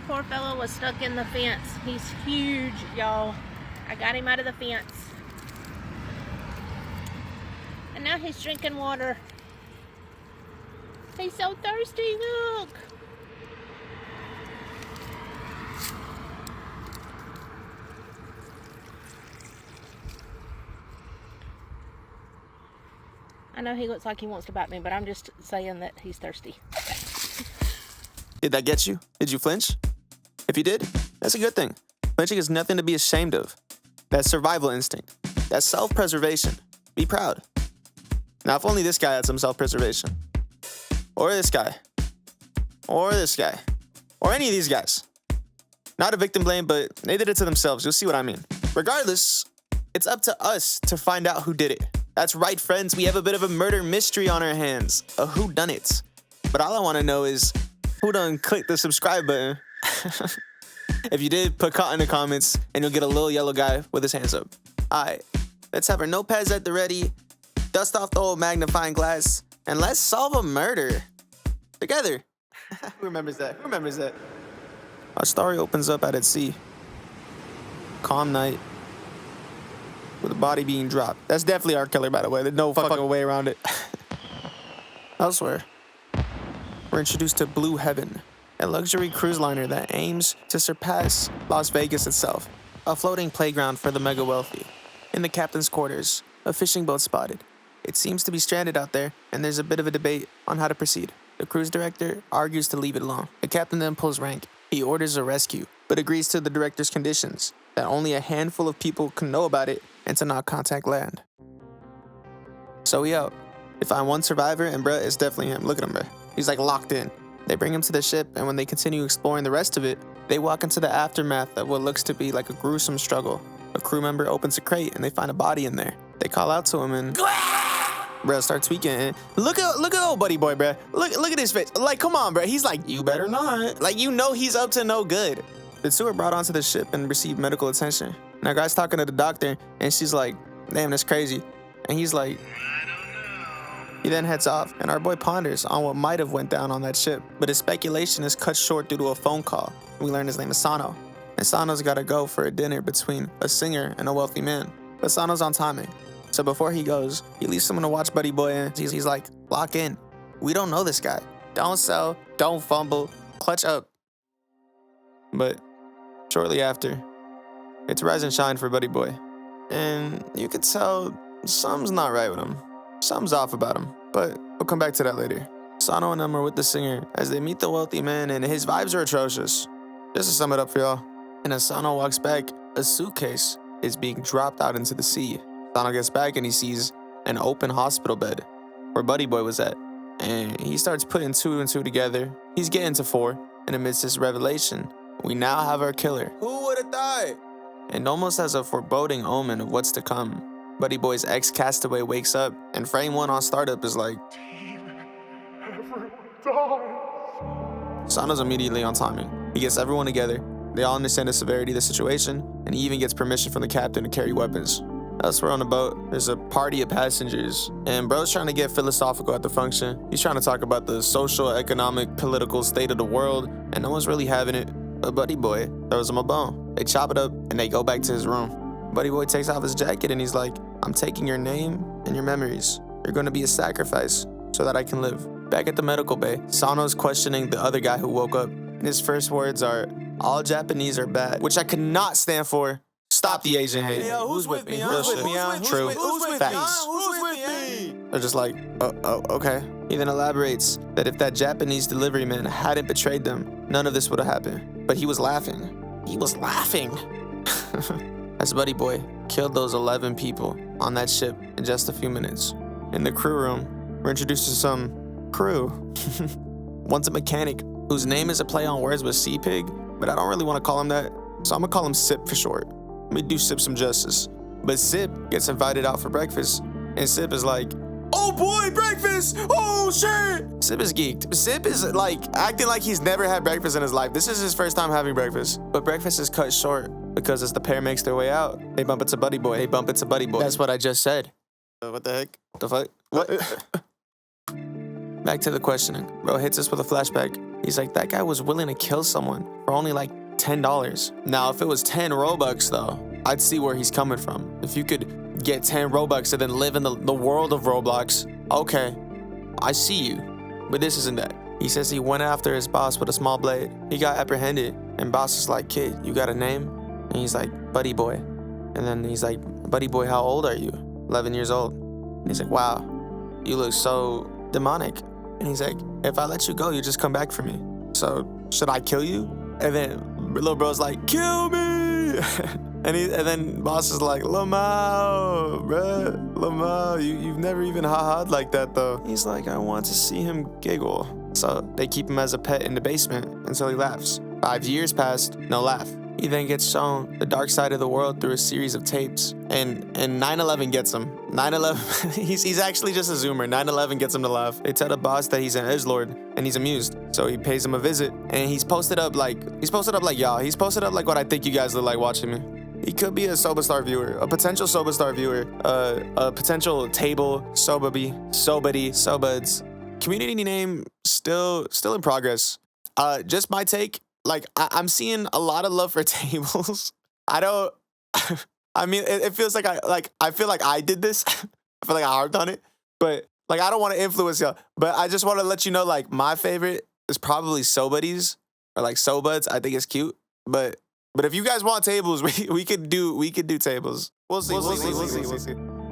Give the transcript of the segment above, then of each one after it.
Poor fellow was stuck in the fence. He's huge, y'all. I got him out of the fence. And now he's drinking water. He's so thirsty, look. I know he looks like he wants to bite me, but I'm just saying that he's thirsty. Did that get you? Did you flinch? If you did, that's a good thing. Flinching is nothing to be ashamed of. That's survival instinct. That's self-preservation. Be proud. Now, if only this guy had some self-preservation. Or this guy. Or this guy. Or any of these guys. Not a victim blame, but they did it to themselves. You'll see what I mean. Regardless, it's up to us to find out who did it. That's right, friends. We have a bit of a murder mystery on our hands. A whodunit. But all I want to know is, who done clicked the subscribe button? If you did, put caught in the comments, and you'll get a little yellow guy with his hands up. Alright, let's have our notepads at the ready, dust off the old magnifying glass, and let's solve a murder. Together. Who remembers that? Who remembers that? Our story opens up out at sea. Calm night. With a body being dropped. That's definitely our killer, by the way. There's no fucking way around it. Elsewhere, we're introduced to Blue Heaven, a luxury cruise liner that aims to surpass Las Vegas itself, a floating playground for the mega wealthy. In the captain's quarters, a fishing boat spotted. It seems to be stranded out there, and there's a bit of a debate on how to proceed. The cruise director argues to leave it alone. The captain then pulls rank. He orders a rescue, but agrees to the director's conditions, that only a handful of people can know about it and to not contact land. So we out. They find one survivor, and bruh, it's definitely him. Look at him, bruh. He's like locked in. They bring him to the ship, and when they continue exploring the rest of it, they walk into the aftermath of what looks to be like a gruesome struggle. A crew member opens a crate, and they find a body in there. They call out to him, and bruh starts tweaking. Look at old buddy boy, bruh. Look at his face. Like, come on, bruh. He's like, you better not. Like, you know he's up to no good. The two are brought onto the ship and receive medical attention. Now, guy's talking to the doctor, and she's like, damn, that's crazy. And he's like, I don't know. He then heads off, and our boy ponders on what might have went down on that ship. But his speculation is cut short due to a phone call. We learn his name is Sano. And Sano's got to go for a dinner between a singer and a wealthy man. But Sano's on timing. So before he goes, he leaves someone to watch buddy boy, and he's like, lock in. We don't know this guy. Don't sell, don't fumble, clutch up. But shortly after, it's rise and shine for buddy boy. And you could tell something's not right with him. Something's off about him, but we'll come back to that later. Sano and them are with the singer as they meet the wealthy man, and his vibes are atrocious. Just to sum it up for y'all. And as Sano walks back, a suitcase is being dropped out into the sea. Sano gets back and he sees an open hospital bed where buddy boy was at. And he starts putting two and two together. He's getting to four, and amidst this revelation, we now have our killer. Who would have thought? And almost as a foreboding omen of what's to come, buddy boy's ex-castaway wakes up, and frame one on startup is like, Sano's immediately on timing. He gets everyone together. They all understand the severity of the situation, and he even gets permission from the captain to carry weapons. Elsewhere on the boat, there's a party of passengers, and bro's trying to get philosophical at the function. He's trying to talk about the social, economic, political state of the world, and no one's really having it. But buddy boy throws him a bone. They chop it up, and they go back to his room. Buddy boy takes off his jacket, and he's like, I'm taking your name and your memories. You're going to be a sacrifice so that I can live. Back at the medical bay, Sano's questioning the other guy who woke up, and his first words are, all Japanese are bad, which I could not stand for. Stop the Asian hate. Yo, who's with me? Real shit. True. Facts. Who's with me? They're just like, okay. He then elaborates that if that Japanese delivery man hadn't betrayed them, none of this would have happened. But he was laughing. He was laughing. As buddy boy killed those 11 people on that ship in just a few minutes. In the crew room, we're introduced to some crew. One's a mechanic whose name is a play on words with Sea Pig, but I don't really want to call him that, so I'm gonna call him Sip for short. Let me do Sip some justice. But Sip gets invited out for breakfast, and Sip is like, oh boy, breakfast! Oh shit! Sip is geeked. Sip is like acting like he's never had breakfast in his life. This is his first time having breakfast. But breakfast is cut short because as the pair makes their way out, they bump into buddy boy. That's what I just said. What the heck? What the fuck? What? back to the questioning. Bro hits us with a flashback. He's like, that guy was willing to kill someone for only like $10. Now, if it was 10 Robux though, I'd see where he's coming from. If you could get 10 Robux and then live in the world of Roblox, okay, I see you. But this isn't that. He says he went after his boss with a small blade. He got apprehended, and boss is like, kid, you got a name? And he's like, Buddy Boy. And then he's like, Buddy Boy, how old are you? 11 years old. And he's like, wow, you look so demonic. And he's like, if I let you go, you just come back for me. So should I kill you? And then little bro's like, kill me. and then boss is like, Lamau, bruh, Lamau, you've never even ha-ha'd like that though. He's like, I want to see him giggle. So they keep him as a pet in the basement until he laughs. 5 years passed, no laugh. He then gets shown the dark side of the world through a series of tapes. And 9/11 gets him. 9/11, he's actually just a zoomer. 9/11 gets him to laugh. They tell the boss that he's an edgelord and he's amused. So he pays him a visit. And he's posted up like y'all. He's posted up like what I think you guys look like watching me. He could be a Sobastar viewer, a potential Sobastar viewer, a potential table, Sobuds. Community name still in progress. Just my take. Like, I'm seeing a lot of love for tables. I mean, it feels like I feel like I did this. I feel like I harped on it. But, like, I don't want to influence y'all. But I just want to let you know, like, my favorite is probably Sobuddies or, like, Sobuds. I think it's cute. But if you guys want tables, we could do tables. We'll see.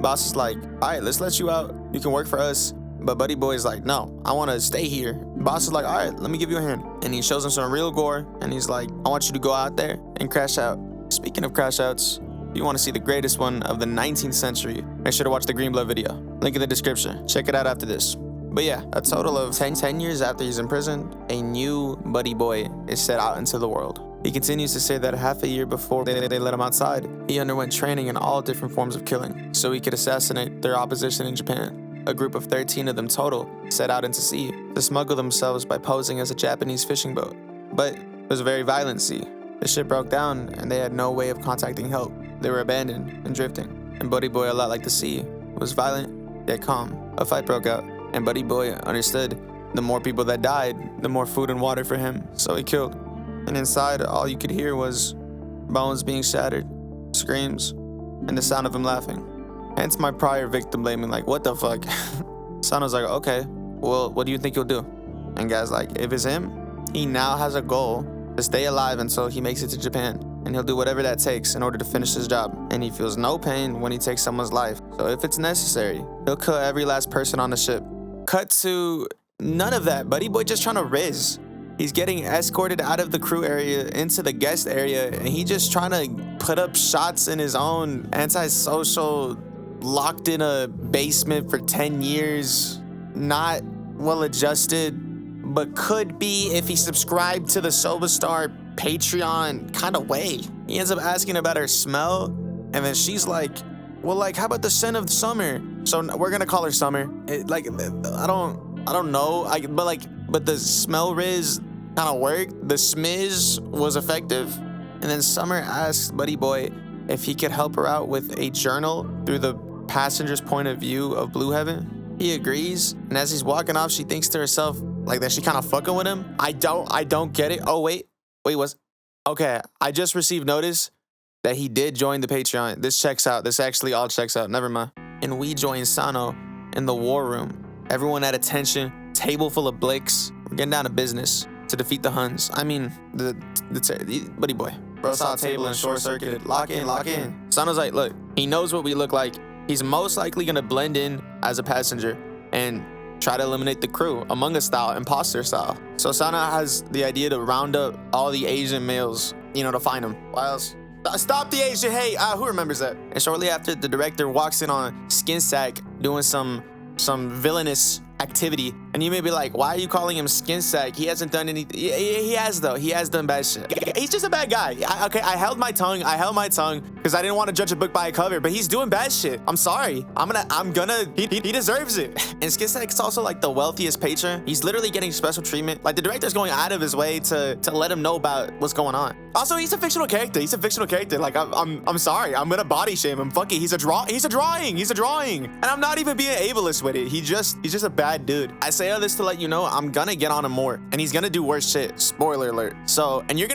Boss is like, all right, let's let you out. You can work for us. But Buddy Boy's like, no, I want to stay here. Boss is like, all right, let me give you a hand. And he shows him some real gore. And he's like, I want you to go out there and crash out. Speaking of crash outs, if you want to see the greatest one of the 19th century, make sure to watch the Green Blood video. Link in the description. Check it out after this. But yeah, a total of 10 years after he's imprisoned, a new Buddy Boy is set out into the world. He continues to say that half a year before they let him outside, he underwent training in all different forms of killing so he could assassinate their opposition in Japan. A group of 13 of them total set out into sea to smuggle themselves by posing as a Japanese fishing boat. But it was a very violent sea. The ship broke down and they had no way of contacting help. They were abandoned and drifting. And Buddy Boy, a lot like the sea, was violent yet calm. A fight broke out, and Buddy Boy understood the more people that died, the more food and water for him, so he killed. And inside, all you could hear was bones being shattered, screams, and the sound of him laughing. Hence my prior victim blaming, like, what the fuck? Son was like, okay, well, what do you think he'll do? And guy's like, if it's him, he now has a goal to stay alive until he makes it to Japan. And he'll do whatever that takes in order to finish his job. And he feels no pain when he takes someone's life. So if it's necessary, he'll kill every last person on the ship. Cut to none of that. Buddy Boy just trying to riz. He's getting escorted out of the crew area into the guest area. And he just trying to put up shots in his own antisocial, locked in a basement for 10 years, not well adjusted, but could be if he subscribed to the Sobastar Patreon kind of way. He ends up asking about her smell, and then she's like, well, like, how about the scent of summer? So we're gonna call her Summer. I don't know, but the smell riz kind of worked. The smiz was effective. And then Summer asks Buddy Boy if he could help her out with a journal through the passenger's point of view of Blue Heaven. He agrees, and as he's walking off, she thinks to herself, like, that she kind of fucking with him. I don't get it. Oh, wait, okay, I just received notice that he did join the Patreon. This checks out. This actually all checks out. Never mind. And we join Sano in the war room. Everyone at attention, table full of blicks. We're getting down to business to defeat the Huns. I mean, the Buddy Boy. Bro saw a table and short-circuited. Lock in. Sano's like, look, he knows what we look like. He's most likely gonna blend in as a passenger and try to eliminate the crew, Among Us style, imposter style. So Sana has the idea to round up all the Asian males, to find him. Why else? Stop the Asian hate. Who remembers that? And shortly after, the director walks in on Skin Sack doing some villainous activity. And you may be like, why are you calling him Skin Sack? He hasn't done anything. He has, though. He has done bad shit. He's just a bad guy. I held my tongue because I didn't want to judge a book by a cover, but he's doing bad shit. I'm sorry. He deserves it. And Skinsack's also like the wealthiest patron. He's literally getting special treatment. Like the director's going out of his way to let him know about what's going on. Also, he's a fictional character. Like I'm sorry. I'm gonna body shame him. Fuck it. He's a drawing. And I'm not even being ableist with it. He's just a bad dude. I say all this to let you know I'm gonna get on him more, and he's gonna do worse shit. Spoiler alert. So, and you're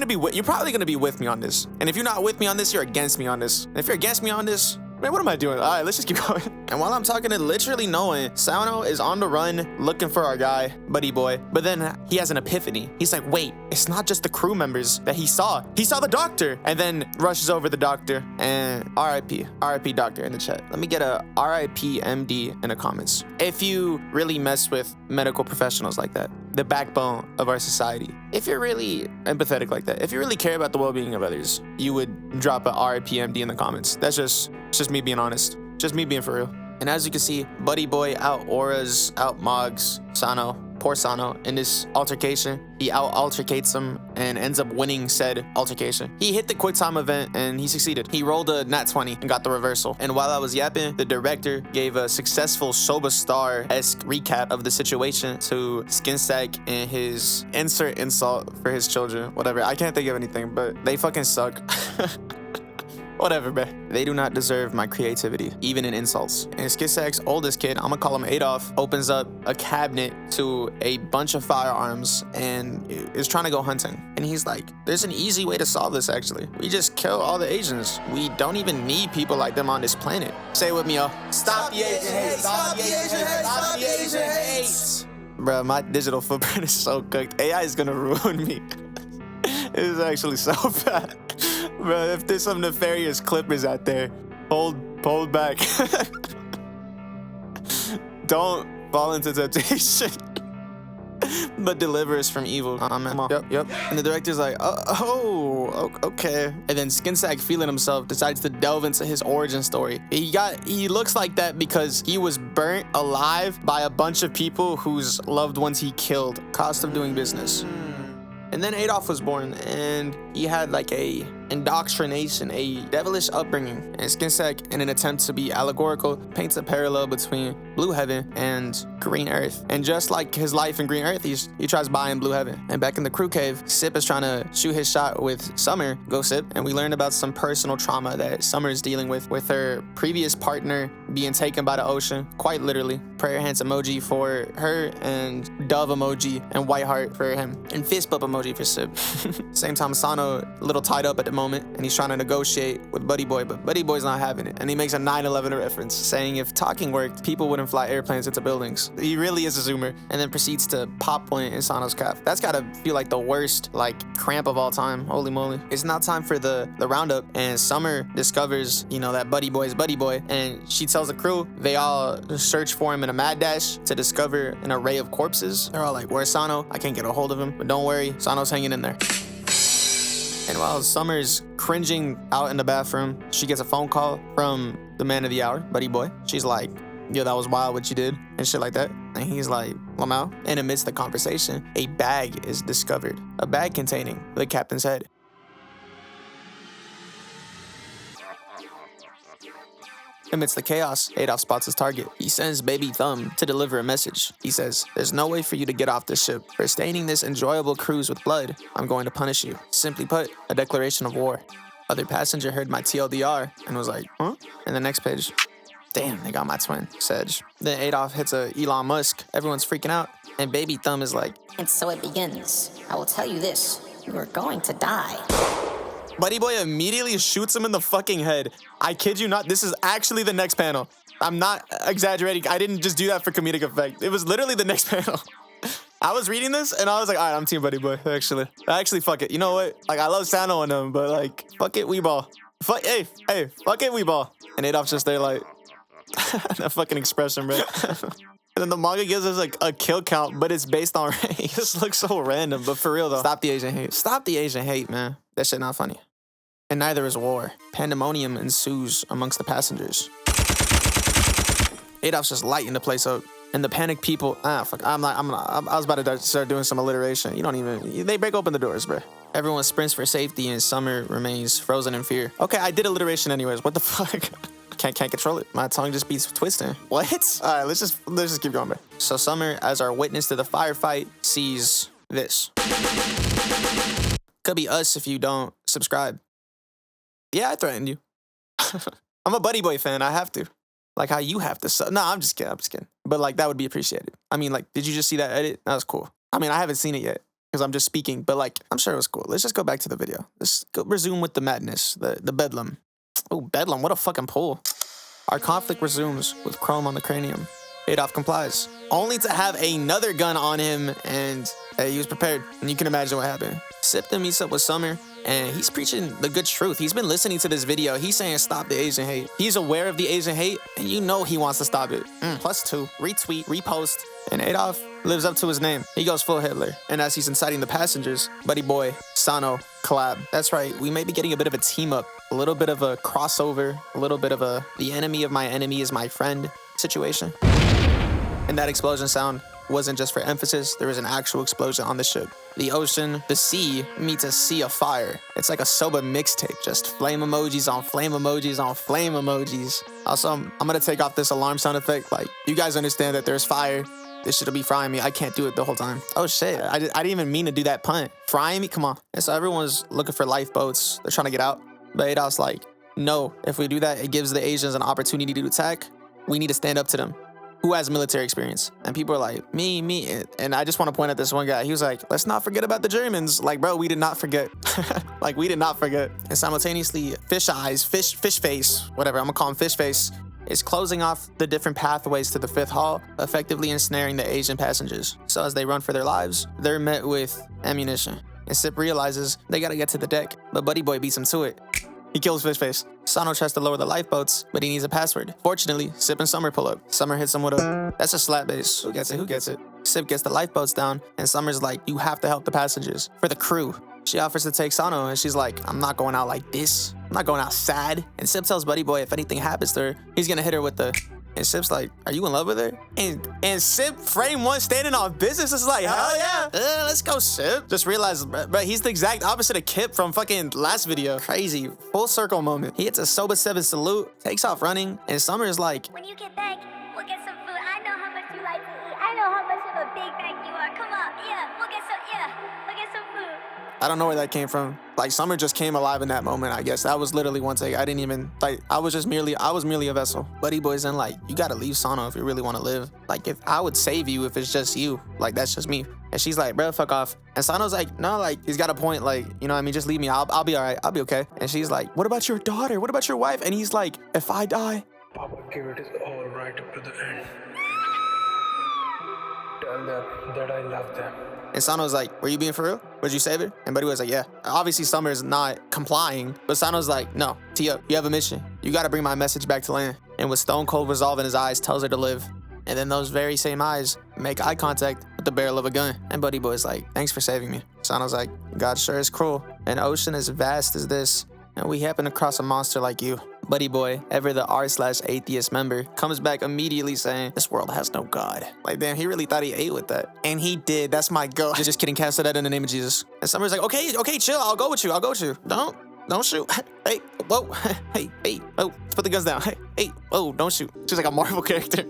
probably gonna be with me on this. And if you're not with me on this, you're against me on this. And if you're against me on this, man, what am I doing? All right, let's just keep going. And while I'm talking to literally no one, Sano is on the run looking for our guy, Buddy Boy. But then he has an epiphany. He's like, wait, it's not just the crew members that he saw. He saw the doctor. And then rushes over the doctor and RIP doctor in the chat. Let me get a RIP MD in the comments. If you really mess with medical professionals like that, the backbone of our society, if you're really empathetic like that, if you really care about the well-being of others, you would drop a RIP MD in the comments. That's just me being honest. Just me being for real. And as you can see, Buddy Boy out auras, out mogs Sano, poor Sano, in this altercation. He out altercates him and ends up winning said altercation. He hit the quick time event and he succeeded. He rolled a nat 20 and got the reversal. And while I was yapping, the director gave a successful Soba Star-esque recap of the situation to Skinsack and his insert insult for his children. Whatever, I can't think of anything, but they fucking suck. Whatever, bruh. They do not deserve my creativity, even in insults. And Skinsack's oldest kid, I'm gonna call him Adolf, opens up a cabinet to a bunch of firearms and is trying to go hunting. And he's like, there's an easy way to solve this, actually. We just kill all the Asians. We don't even need people like them on this planet. Say it with me, y'all. Stop the Asian hate. Stop the Asian hate. Stop the Asian hate. Bruh, my digital footprint is so cooked. AI is gonna ruin me. It is actually so bad. Bro, if there's some nefarious clippers out there, hold back. Don't fall into temptation, but deliver us from evil. Amen. Yep. And the director's like, okay. And then Skinsack, feeling himself, decides to delve into his origin story. He looks like that because he was burnt alive by a bunch of people whose loved ones he killed. Cost of doing business. And then Adolf was born, and he had like a indoctrination, a devilish upbringing. And Skinsack, in an attempt to be allegorical, paints a parallel between Blue Heaven and Green Earth. And just like his life in Green Earth, he tries buying Blue Heaven. And back in the crew cave, Sip is trying to shoot his shot with Summer. Go Sip. And we learned about some personal trauma that Summer is dealing with her previous partner being taken by the ocean, quite literally. Prayer hands emoji for her, and dove emoji and white heart for him, and fist bump emoji for Sip. Same time, Sano a little tied up at the moment, and he's trying to negotiate with Buddy Boy, but Buddy Boy's not having it. And he makes a 9/11 reference, saying if talking worked, people wouldn't fly airplanes into buildings. He really is a zoomer. And then proceeds to pop one in Sano's calf. That's gotta feel like the worst cramp of all time. Holy moly. It's now time for the roundup, and Summer discovers, that Buddy Boy is Buddy Boy, and she tells the crew they all search for him in a mad dash to discover an array of corpses. They're all like, where's Sano? I can't get a hold of him, but don't worry, Sano's hanging in there. And while Summer's cringing out in the bathroom, she gets a phone call from the man of the hour, Buddy Boy. She's like, yo, that was wild what you did, and shit like that. And he's like, Lamau. And amidst the conversation, a bag is discovered. A bag containing the captain's head. Amidst the chaos, Adolf spots his target. He sends Baby Thumb to deliver a message. He says, there's no way for you to get off this ship. For staining this enjoyable cruise with blood, I'm going to punish you. Simply put, a declaration of war. Other passenger heard my TLDR and was like, huh? And the next page, damn, they got my twin, Sedge. Then Adolf hits a Elon Musk. Everyone's freaking out. And Baby Thumb is like, and so it begins. I will tell you this, you are going to die. Buddy Boy immediately shoots him in the fucking head. I kid you not, this is actually the next panel. I'm not exaggerating. I didn't just do that for comedic effect. It was literally the next panel. I was reading this and I was like, all right, I'm Team Buddy Boy, actually. Fuck it. You know what? I love Sano and them, but fuck it, we ball. Hey, fuck it, we ball. And Adolf's just there that fucking expression, bro. And then the manga gives us a kill count, but it's based on race. This looks so random, but for real though. Stop the Asian hate. Stop the Asian hate, man. That shit not funny. And neither is war. Pandemonium ensues amongst the passengers. Adolf's just lighting the place up. And the panicked people, fuck, I was about to start doing some alliteration. They break open the doors, bro. Everyone sprints for safety and Summer remains frozen in fear. Okay, I did alliteration anyways. What the fuck? Can't control it. My tongue just beats twisting. What? All right, let's just keep going, bro. So Summer, as our witness to the firefight, sees this. Could be us if you don't subscribe. Yeah, I threatened you. I'm a Buddy Boy fan. I have to. Like how you have to. No, I'm just kidding. But like that would be appreciated. I mean, like, did you just see that edit? That was cool. I mean, I haven't seen it yet because I'm just speaking. But like, I'm sure it was cool. Let's just go back to the video. Let's go resume with the madness, the bedlam. Oh, bedlam! What a fucking pull. Our conflict resumes with chrome on the cranium. Adolf complies, only to have another gun on him, and he was prepared. And you can imagine what happened. Sipton meets up with Summer, and he's preaching the good truth. He's been listening to this video. He's saying stop the Asian hate. He's aware of the Asian hate, and you know he wants to stop it. +2, retweet, repost, and Adolf lives up to his name. He goes full Hitler. And as he's inciting the passengers, Buddy Boy, Sano, collab. That's right, we may be getting a bit of a team up, a little bit of a crossover, a little bit of a the enemy of my enemy is my friend situation. And that explosion sound wasn't just for emphasis, there was an actual explosion on the ship. The ocean, the sea, meets a sea of fire. It's like a soba mixtape, just flame emojis on flame emojis on flame emojis. Also, I'm gonna take off this alarm sound effect. Like, you guys understand that there's fire. This shit'll be frying me. I can't do it the whole time. Oh shit, I didn't even mean to do that pun. Frying me, come on. And so everyone's looking for lifeboats. They're trying to get out. But Adolf's like, no, if we do that, it gives the Asians an opportunity to attack. We need to stand up to them. Who has military experience? And people are like, me. And I just want to point at this one guy. He was like, let's not forget about the Germans. Like, bro, we did not forget. Like, we did not forget. And simultaneously, fish face, whatever, I'm gonna call him fish face, is closing off the different pathways to the 5th hall, effectively ensnaring the Asian passengers. So as they run for their lives, they're met with ammunition. And Sip realizes they gotta get to the deck, but Buddy Boy beats him to it. He kills Fish Face. Sano tries to lower the lifeboats, but he needs a password. Fortunately, Sip and Summer pull up. Summer hits him with a, that's a slap base. Who gets it? Sip gets the lifeboats down, and Summer's like, you have to help the passengers. For the crew. She offers to take Sano, and she's like, I'm not going out like this. I'm not going out sad. And Sip tells Buddy Boy if anything happens to her, he's gonna hit her with the... And Sip's like, are you in love with her? And Sip, frame one, standing on business, is like, hell yeah. Let's go, Sip. Just realized, bro, he's the exact opposite of Kip from fucking last video. Crazy, full circle moment. He hits a Soba 7 salute, takes off running, and Summer's like, when you get back, we'll get some food. I know how much you like to eat. I know how much of a big bag you are. Come on, we'll get some food. I don't know where that came from. Like, Summer just came alive in that moment, I guess. That was literally one take. I didn't even, like, I was merely a vessel. Buddy Boy's in, like, you gotta leave Sano if you really wanna live. Like, if I would save you if it's just you. Like, that's just me. And she's like, bro, fuck off. And Sano's like, no, like, he's got a point. Like, you know what I mean? Just leave me. I'll be all right. I'll be okay. And she's like, what about your daughter? What about your wife? And he's like, if I die, Papa gave it all right up to the end. Tell them that I love them. and Sano's like, were you being for real? Would you save her? And Buddy was like, yeah. Obviously, Summer's not complying, but Sano's like, no, tee up. You have a mission. You got to bring my message back to land. And with stone cold resolve in his eyes, tells her to live. And then those very same eyes make eye contact with the barrel of a gun. And Buddy Boy's like, thanks for saving me. Sano's like, God sure is cruel. An ocean as vast as this, and we happen to cross a monster like you. Buddy Boy, ever the r/atheist member, comes back immediately saying, this world has no God. Like, damn, he really thought he ate with that. And he did. That's my God. Just kidding. Cancel that in the name of Jesus. And Summer's like, okay, chill. I'll go with you. Don't shoot. Hey, whoa. Hey, oh, let's put the guns down. Hey, oh, don't shoot. She's like a Marvel character.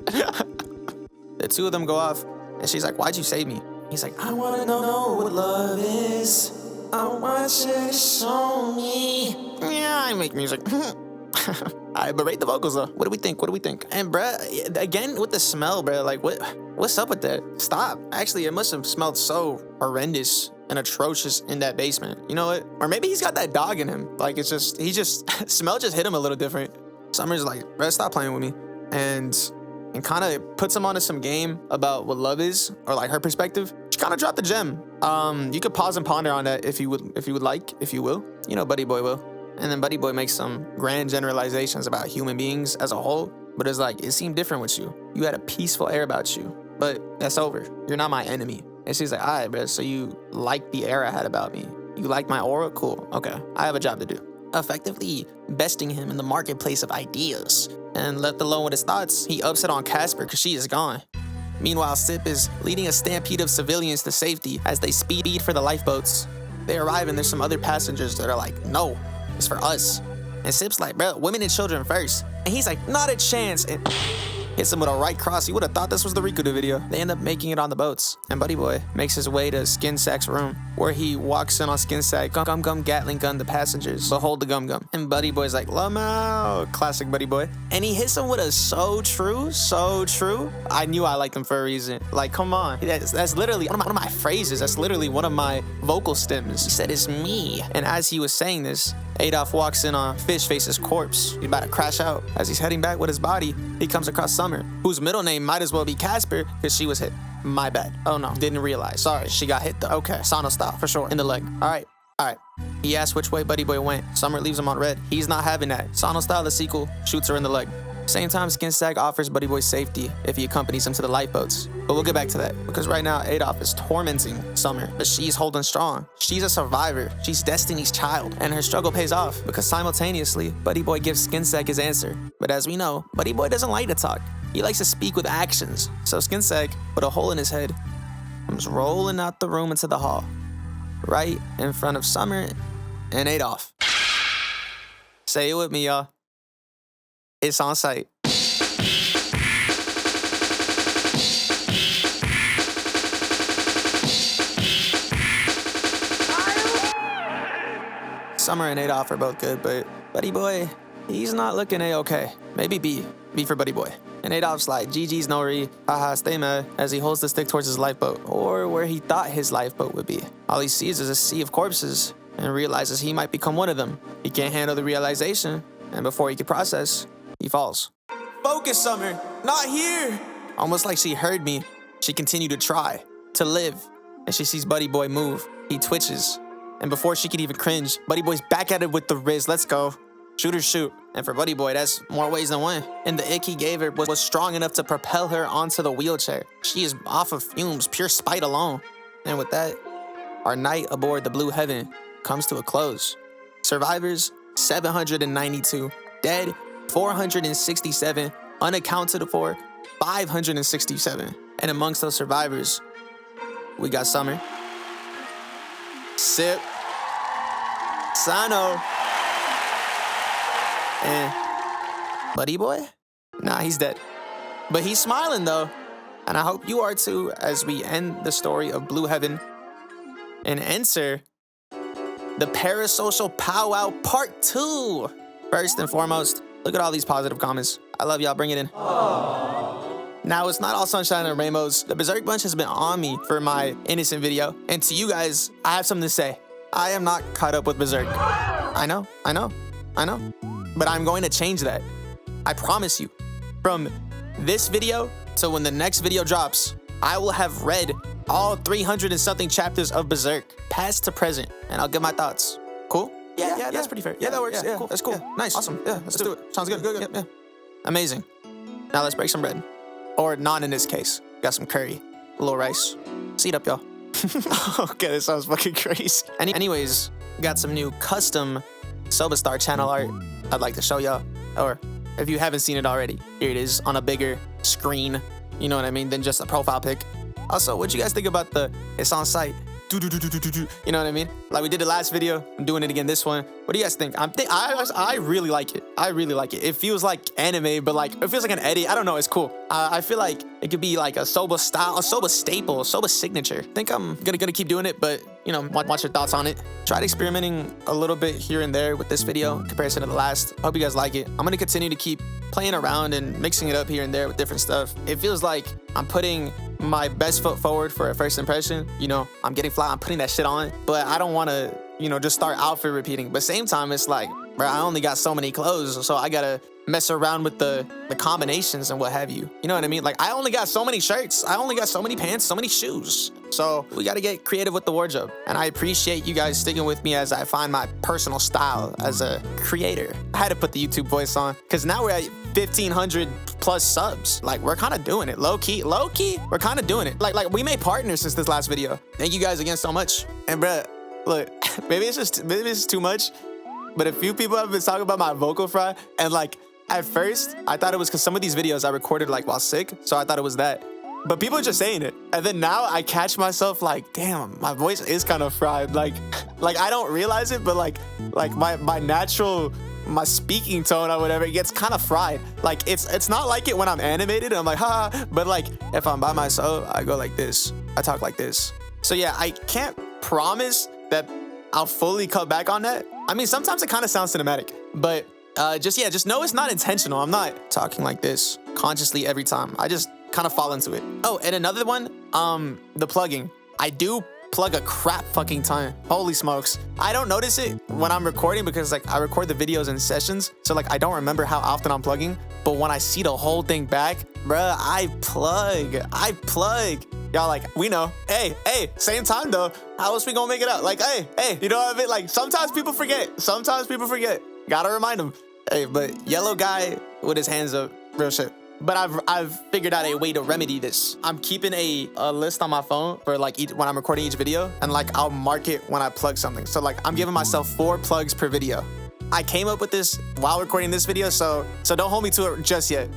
The two of them go off, and she's like, why'd you save me? He's like, I wanna know what love is. I want you to show me. Yeah, I make music. Alright, but rate the vocals though. What do we think? And bruh, again with the smell, bruh, like what's up with that? Stop. Actually, it must have smelled so horrendous and atrocious in that basement. You know what? Or maybe he's got that dog in him. Like smell just hit him a little different. Summer's like, bruh, stop playing with me. And kind of puts him onto some game about what love is, or like her perspective. She kind of dropped the gem. You could pause and ponder on that if you will. You know, Buddy Boy will. And then Buddy Boy makes some grand generalizations about human beings as a whole, but it's like, it seemed different with you. You had a peaceful air about you, but that's over. You're not my enemy. And she's like, all right, bro, so you like the air I had about me. You like my aura? Cool, okay. I have a job to do. Effectively besting him in the marketplace of ideas. And left alone with his thoughts, he upset on Casper because she is gone. Meanwhile, Sip is leading a stampede of civilians to safety as they speed for the lifeboats. They arrive and there's some other passengers that are like, no, it's for us. And Sip's like, bro, women and children first. And he's like, not a chance. And hits him with a right cross. You would have thought this was the Rikudo video. They end up making it on the boats. And Buddy Boy makes his way to Skin Sack's room, where he walks in on Skin Sack, gum Gatling gun the passengers, but hold the gum. And Buddy Boy's like, Lamau, classic Buddy Boy. And he hits him with a so true. I knew I liked him for a reason. Like, come on. That's literally one of my phrases. That's literally one of my vocal stems. He said, it's me. And as he was saying this, Adolf walks in on Fishface's corpse. He's about to crash out. As he's heading back with his body, he comes across Summer, whose middle name might as well be Casper, because she was hit. My bad. Oh no, didn't realize. Sorry, she got hit though. Okay, Sano style, for sure, in the leg. All right. He asks which way Buddy Boy went. Summer leaves him on red. He's not having that. Sano style, the sequel, shoots her in the leg. Same time, Skin Sack offers Buddy Boy safety if he accompanies him to the lifeboats. But we'll get back to that, because right now Adolf is tormenting Summer, but she's holding strong. She's a survivor. She's Destiny's child, and her struggle pays off, because simultaneously, Buddy Boy gives Skin Sack his answer. But as we know, Buddy Boy doesn't like to talk. He likes to speak with actions. So Skin Sack put a hole in his head, comes rolling out the room into the hall, right in front of Summer and Adolf. Say it with me, y'all. It's on site. Summer and Adolf are both good, but Buddy Boy, he's not looking A-okay. Maybe B for Buddy Boy. And Adolf's like, GG's Nori, haha, stay mad, as he holds the stick towards his lifeboat, or where he thought his lifeboat would be. All he sees is a sea of corpses, and realizes he might become one of them. He can't handle the realization, and before he can process, he falls. Focus, Summer, not here! Almost like she heard me, she continued to try, to live, and she sees Buddy Boy move. He twitches, and before she could even cringe, Buddy Boy's back at it with the Riz. Let's go. Shoot or shoot. And for Buddy Boy, that's more ways than one. And the ick he gave her was strong enough to propel her onto the wheelchair. She is off of fumes, pure spite alone. And with that, our night aboard the Blue Heaven comes to a close. Survivors, 792. Dead, 467. Unaccounted for, 567. And amongst those survivors, we got Summer, Sip, Sano, and Buddy Boy? Nah, he's dead. But he's smiling though. And I hope you are too, as we end the story of Blue Heaven and enter the Parasocial Powwow Part 2. First and foremost, look at all these positive comments. I love y'all, bring it in. Now, it's not all sunshine and rainbows. The Berserk Bunch has been on me for my innocent video. And to you guys, I have something to say. I am not caught up with Berserk. I know. But I'm going to change that. I promise you. From this video to when the next video drops, I will have read all 300 and something chapters of Berserk, past to present, and I'll give my thoughts. Cool? Yeah, that's pretty fair. Yeah, that works. Yeah, cool. That's cool. Yeah, nice. Awesome. Yeah, let's do it. Sounds good. Good. Yeah. Amazing. Now let's break some bread. Or not in this case. Got some curry, a little rice. Seat up, y'all. Okay, this sounds fucking crazy. Anyways, got some new custom Sobastar channel art I'd like to show y'all. Or if you haven't seen it already, here it is on a bigger screen, you know what I mean, than just a profile pic. Also, what'd you guys think about the it's on site? You know what I mean? Like we did the last video, I'm doing it again this one. What do you guys think? I really like it. I really like it. It feels like anime, but like it feels like an edit. I don't know, it's cool. I feel like it could be like a Soba style, a Soba staple, a Soba signature. I think I'm gonna keep doing it, but you know, watch your thoughts on it. Tried experimenting a little bit here and there with this video in comparison to the last. Hope you guys like it. I'm gonna continue to keep playing around and mixing it up here and there with different stuff. It feels like I'm putting my best foot forward for a first impression. You know, I'm getting fly, I'm putting that shit on, but I don't want to, you know, just start outfit repeating. But same time, it's like, bro, I only got so many clothes, so I gotta mess around with the combinations and what have you. You know what I mean? Like, I only got so many shirts, I only got so many pants, so many shoes. So we gotta get creative with the wardrobe. And I appreciate you guys sticking with me as I find my personal style as a creator. I had to put the YouTube voice on, because now we're at 1,500 plus subs. Like, we're kind of doing it. Low key, we're kind of doing it. Like we made partners since this last video. Thank you guys again so much. And bruh, look, maybe it's just too much, but a few people have been talking about my vocal fry, and like, at first, I thought it was because some of these videos I recorded like while sick, so I thought it was that. But people are just saying it. And then now I catch myself like, damn, my voice is kind of fried. Like I don't realize it, but like my natural, my speaking tone or whatever, it gets kind of fried. Like it's not like it when I'm animated. I'm like, ha, but like if I'm by myself, I go like this. I talk like this. So yeah, I can't promise that I'll fully cut back on that. I mean, sometimes it kind of sounds cinematic, but just know it's not intentional. I'm not talking like this consciously every time. I just kind of fall into it. Oh, and another one, the plugging. I do plug a crap fucking ton. Holy smokes. I don't notice it when I'm recording because like I record the videos in sessions. So like I don't remember how often I'm plugging. But when I see the whole thing back, bruh, I plug. Y'all like, we know. Hey, same time though. How else we gonna make it out? Like, hey, you know what I mean? Like sometimes people forget. Gotta remind them. Hey, but yellow guy with his hands up, real shit. But I've figured out a way to remedy this. I'm keeping a list on my phone for like when I'm recording each video, and like I'll mark it when I plug something. So like I'm giving myself 4 plugs per video. I came up with this while recording this video, so don't hold me to it just yet.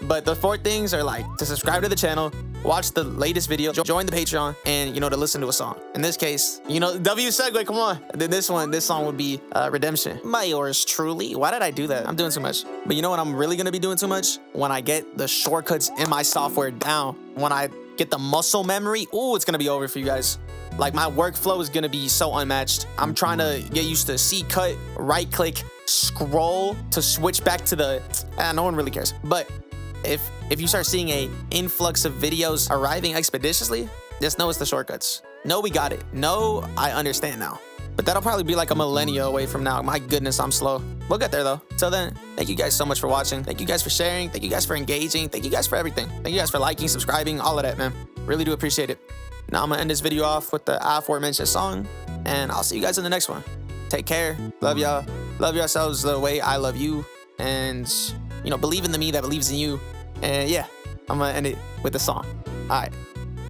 But the 4 things are like to subscribe to the channel, watch the latest video, join the Patreon, and to listen to a song. In this case, W segue, come on. Then this song would be Redemption by yours truly. Why did I do that? I'm doing too much. But you know what I'm really gonna be doing too much? When I get the shortcuts in my software down, when I get the muscle memory, ooh, it's gonna be over for you guys. Like my workflow is gonna be so unmatched. I'm trying to get used to C cut, right click, scroll to switch back to the, no one really cares. But if you start seeing a influx of videos arriving expeditiously, just know it's the shortcuts. No, we got it. No, I understand now. But that'll probably be like a millennia away from now. My goodness, I'm slow. We'll get there though. Till then, thank you guys so much for watching. Thank you guys for sharing. Thank you guys for engaging. Thank you guys for everything. Thank you guys for liking, subscribing, all of that, man. Really do appreciate it. Now I'm gonna end this video off with the aforementioned song, and I'll see you guys in the next one. Take care. Love y'all. Love yourselves the way I love you. And, believe in the me that believes in you. And yeah, I'm gonna end it with the song. All right,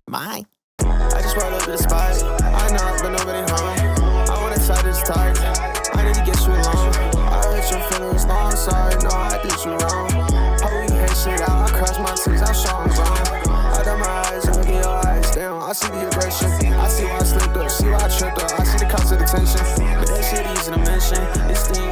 bye. I just roll up to the spot. I knock, but nobody home. I wanna try this talk. I need to get you alone. I hurt your feelings, no, I'm sorry. No, I did you wrong. Hope you hear shit out. I cross my teeth, I'm showing wrong. I got my eyes and look in your eyes. Damn, I see the aggression. I see why I slipped up, see why I tripped up. I see the cost of the tension. But that shit easy to mention. This thing